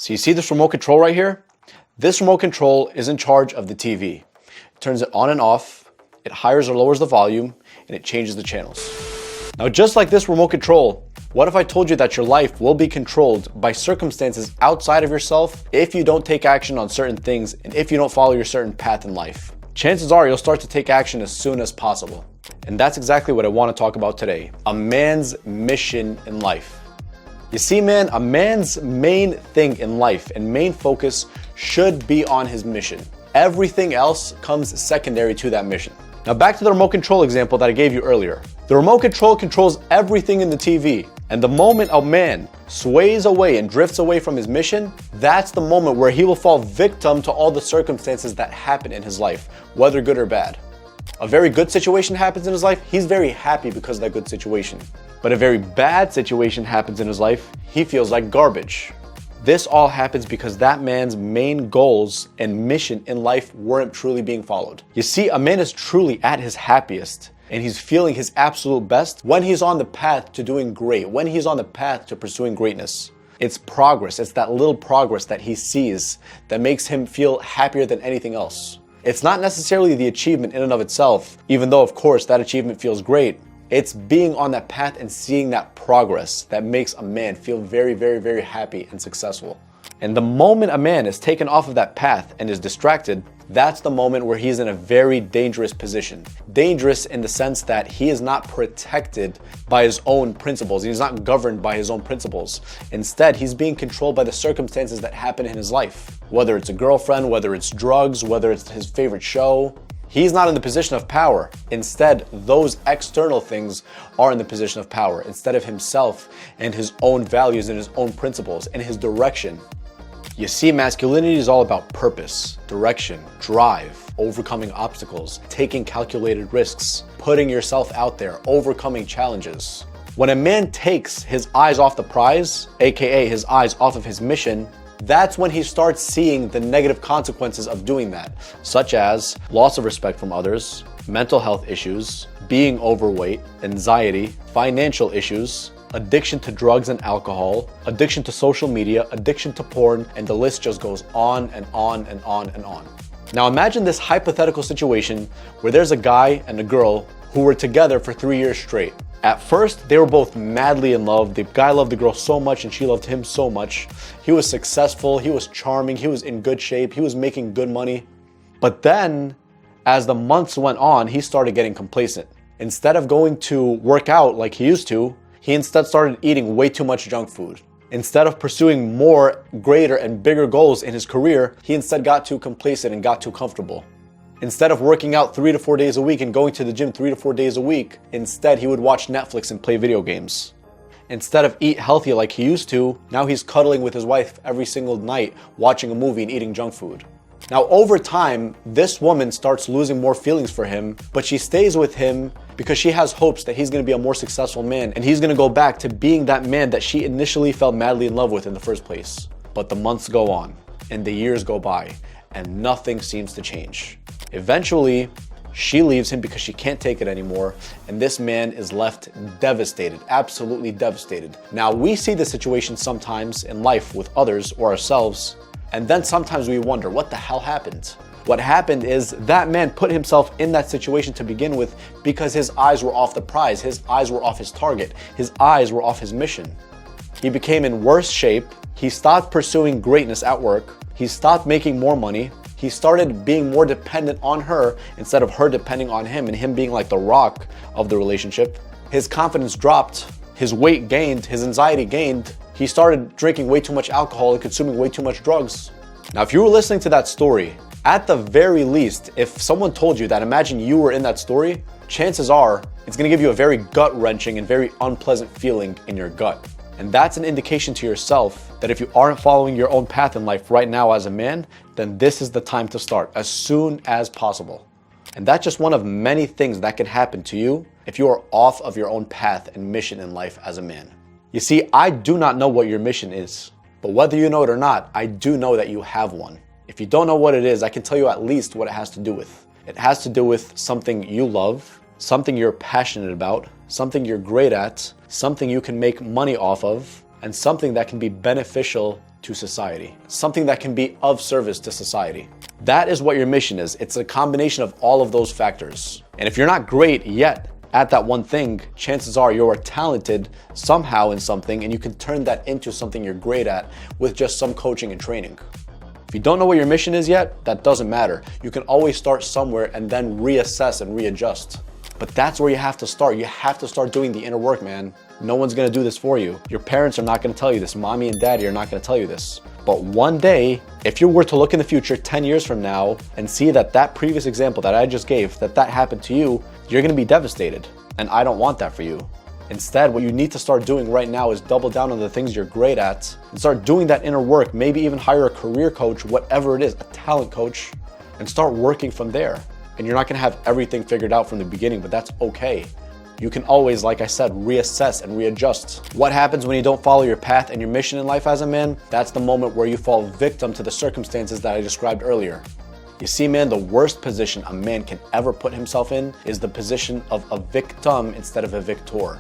So you see this remote control right here? This remote control is in charge of the TV. It turns it on and off, it higher or lowers the volume, and it changes the channels. Now, just like this remote control, what if I told you that your life will be controlled by circumstances outside of yourself if you don't take action on certain things and if you don't follow your certain path in life? Chances are you'll start to take action as soon as possible. And that's exactly what I want to talk about today. A man's mission in life. You see, man, a man's main thing in life and main focus should be on his mission. Everything else comes secondary to that mission. Now back to the remote control example that I gave you earlier. The remote control controls everything in the TV. And the moment a man sways away and drifts away from his mission, that's the moment where he will fall victim to all the circumstances that happen in his life, whether good or bad. A very good situation happens in his life, he's very happy because of that good situation. But a very bad situation happens in his life, he feels like garbage. This all happens because that man's main goals and mission in life weren't truly being followed. You see, a man is truly at his happiest and he's feeling his absolute best when he's on the path to doing great, when he's on the path to pursuing greatness. It's progress, it's that little progress that he sees that makes him feel happier than anything else. It's not necessarily the achievement in and of itself, even though of course that achievement feels great. It's being on that path and seeing that progress that makes a man feel very, very, very happy and successful. And the moment a man is taken off of that path and is distracted, that's the moment where he's in a very dangerous position. Dangerous in the sense that he is not protected by his own principles. He's not governed by his own principles. Instead, he's being controlled by the circumstances that happen in his life. Whether it's a girlfriend, whether it's drugs, whether it's his favorite show. He's not in the position of power. Instead, those external things are in the position of power instead of himself and his own values and his own principles and his direction. You see, masculinity is all about purpose, direction, drive, overcoming obstacles, taking calculated risks, putting yourself out there, overcoming challenges. When a man takes his eyes off the prize, aka his eyes off of his mission, that's when he starts seeing the negative consequences of doing that, such as loss of respect from others, mental health issues, being overweight, anxiety, financial issues, addiction to drugs and alcohol, addiction to social media, addiction to porn, and the list just goes on and on and on and on. Now imagine this hypothetical situation where there's a guy and a girl who were together for 3 years straight. At first, they were both madly in love. The guy loved the girl so much and she loved him so much. He was successful, he was charming, he was in good shape, he was making good money. But then, as the months went on, he started getting complacent. Instead of going to work out like he used to, he instead started eating way too much junk food. Instead of pursuing more, greater, and bigger goals in his career, he instead got too complacent and got too comfortable. Instead of working out 3 to 4 days a week and going to the gym 3 to 4 days a week, instead he would watch Netflix and play video games. Instead of eat healthy like he used to, now he's cuddling with his wife every single night, watching a movie and eating junk food. Now over time, this woman starts losing more feelings for him, but she stays with him because she has hopes that he's going to be a more successful man and he's going to go back to being that man that she initially fell madly in love with in the first place. But the months go on and the years go by and nothing seems to change. Eventually, she leaves him because she can't take it anymore, and this man is left devastated, absolutely devastated. Now, we see the situation sometimes in life with others or ourselves, and then sometimes we wonder, what the hell happened? What happened is that man put himself in that situation to begin with because his eyes were off the prize, his eyes were off his target, his eyes were off his mission. He became in worse shape, he stopped pursuing greatness at work, he stopped making more money, he started being more dependent on her instead of her depending on him and him being like the rock of the relationship. His confidence dropped, his weight gained, his anxiety gained. He started drinking way too much alcohol and consuming way too much drugs. Now, if you were listening to that story, at the very least, if someone told you that, imagine you were in that story, chances are it's going to give you a very gut-wrenching and very unpleasant feeling in your gut. And that's an indication to yourself that if you aren't following your own path in life right now as a man, then this is the time to start as soon as possible. And that's just one of many things that can happen to you if you are off of your own path and mission in life as a man. You see, I do not know what your mission is, but whether you know it or not, I do know that you have one. If you don't know what it is, I can tell you at least what it has to do with. It has to do with something you love, something you're passionate about, something you're great at, something you can make money off of, and something that can be beneficial to society, something that can be of service to society. That is what your mission is. It's a combination of all of those factors. And if you're not great yet at that one thing, chances are you're talented somehow in something, and you can turn that into something you're great at with just some coaching and training. If you don't know what your mission is yet, that doesn't matter. You can always start somewhere and then reassess and readjust. But that's where you have to start. You have to start doing the inner work, man. No one's gonna do this for you. Your parents are not gonna tell you this. Mommy and daddy are not gonna tell you this. But one day, if you were to look in the future 10 years from now and see that previous example that I just gave, that happened to you, you're gonna be devastated. And I don't want that for you. Instead, what you need to start doing right now is double down on the things you're great at and start doing that inner work. Maybe even hire a career coach, whatever it is, a talent coach, and start working from there. And you're not gonna have everything figured out from the beginning, but that's okay. You can always, like I said, reassess and readjust. What happens when you don't follow your path and your mission in life as a man? That's the moment where you fall victim to the circumstances that I described earlier. You see, man, the worst position a man can ever put himself in is the position of a victim instead of a victor.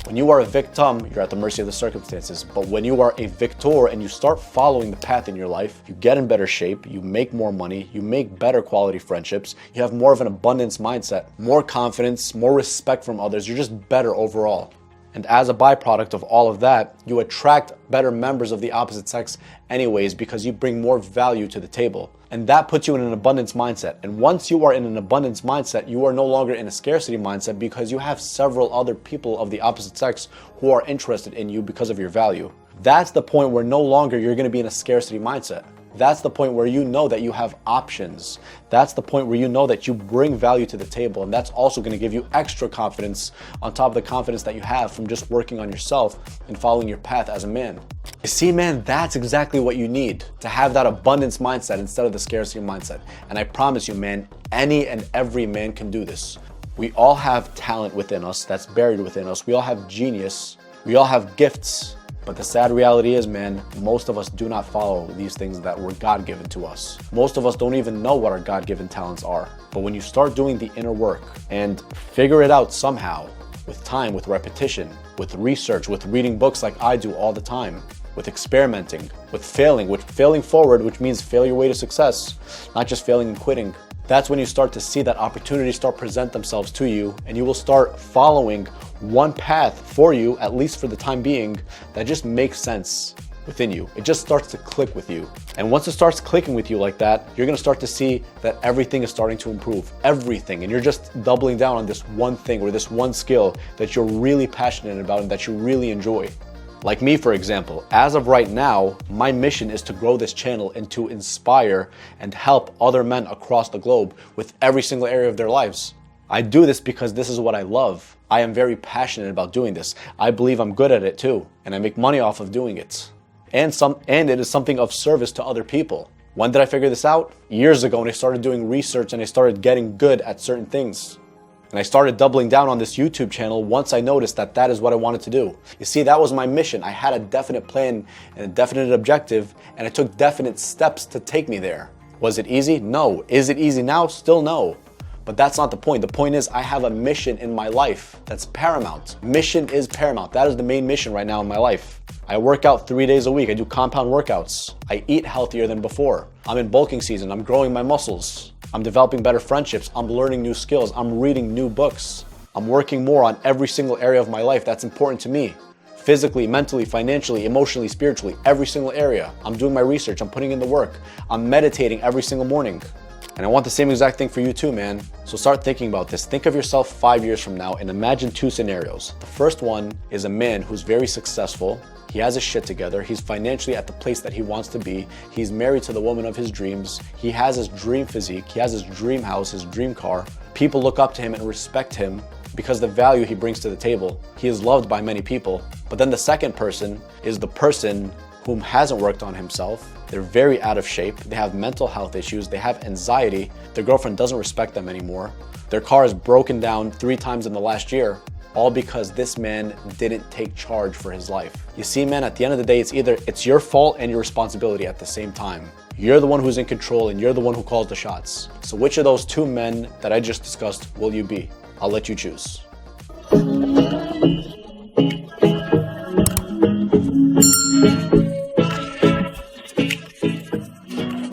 When you are a victim, you're at the mercy of the circumstances. But when you are a victor and you start following the path in your life, you get in better shape, you make more money, you make better quality friendships, you have more of an abundance mindset, more confidence, more respect from others, you're just better overall. And as a byproduct of all of that, you attract better members of the opposite sex anyways because you bring more value to the table. And that puts you in an abundance mindset. And once you are in an abundance mindset, you are no longer in a scarcity mindset because you have several other people of the opposite sex who are interested in you because of your value. That's the point where no longer you're going to be in a scarcity mindset. That's the point where you know that you have options. That's the point where you know that you bring value to the table. And that's also going to give you extra confidence on top of the confidence that you have from just working on yourself and following your path as a man. You see, man, that's exactly what you need to have that abundance mindset instead of the scarcity mindset. And I promise you, man, any and every man can do this. We all have talent within us that's buried within us. We all have genius. We all have gifts. But the sad reality is, man, most of us do not follow these things that were God-given to us. Most of us don't even know what our God-given talents are. But when you start doing the inner work and figure it out somehow, with time, with repetition, with research, with reading books like I do all the time, with experimenting, with failing forward, which means fail your way to success, not just failing and quitting. That's when you start to see that opportunities start present themselves to you, and you will start following one path for you, at least for the time being, that just makes sense within you. It just starts to click with you. And once it starts clicking with you like that, you're gonna start to see that everything is starting to improve, everything. And you're just doubling down on this one thing or this one skill that you're really passionate about and that you really enjoy. Like me, for example, as of right now, my mission is to grow this channel and to inspire and help other men across the globe with every single area of their lives. I do this because this is what I love. I am very passionate about doing this. I believe I'm good at it too, and I make money off of doing it. And it is something of service to other people. When did I figure this out? Years ago when I started doing research and I started getting good at certain things. And I started doubling down on this YouTube channel once I noticed that is what I wanted to do. You see, that was my mission. I had a definite plan and a definite objective, and I took definite steps to take me there. Was it easy? No. Is it easy now? Still no. But that's not the point. The point is I have a mission in my life that's paramount. Mission is paramount. That is the main mission right now in my life. I work out 3 days a week. I do compound workouts. I eat healthier than before. I'm in bulking season. I'm growing my muscles. I'm developing better friendships. I'm learning new skills. I'm reading new books. I'm working more on every single area of my life that's important to me. Physically, mentally, financially, emotionally, spiritually, every single area. I'm doing my research. I'm putting in the work. I'm meditating every single morning. And I want the same exact thing for you too, man. So start thinking about this. Think of yourself 5 years from now and imagine 2 scenarios. The first one is a man who's very successful. He has his shit together. He's financially at the place that he wants to be. He's married to the woman of his dreams. He has his dream physique. He has his dream house, his dream car. People look up to him and respect him because the value he brings to the table. He is loved by many people. But then the second person is the person whom hasn't worked on himself. They're very out of shape. They have mental health issues. They have anxiety. Their girlfriend doesn't respect them anymore. Their car is broken down 3 times in the last year. All because this man didn't take charge for his life. You see, man, at the end of the day, it's your fault and your responsibility at the same time. You're the one who's in control and you're the one who calls the shots. So which of those 2 men that I just discussed will you be? I'll let you choose.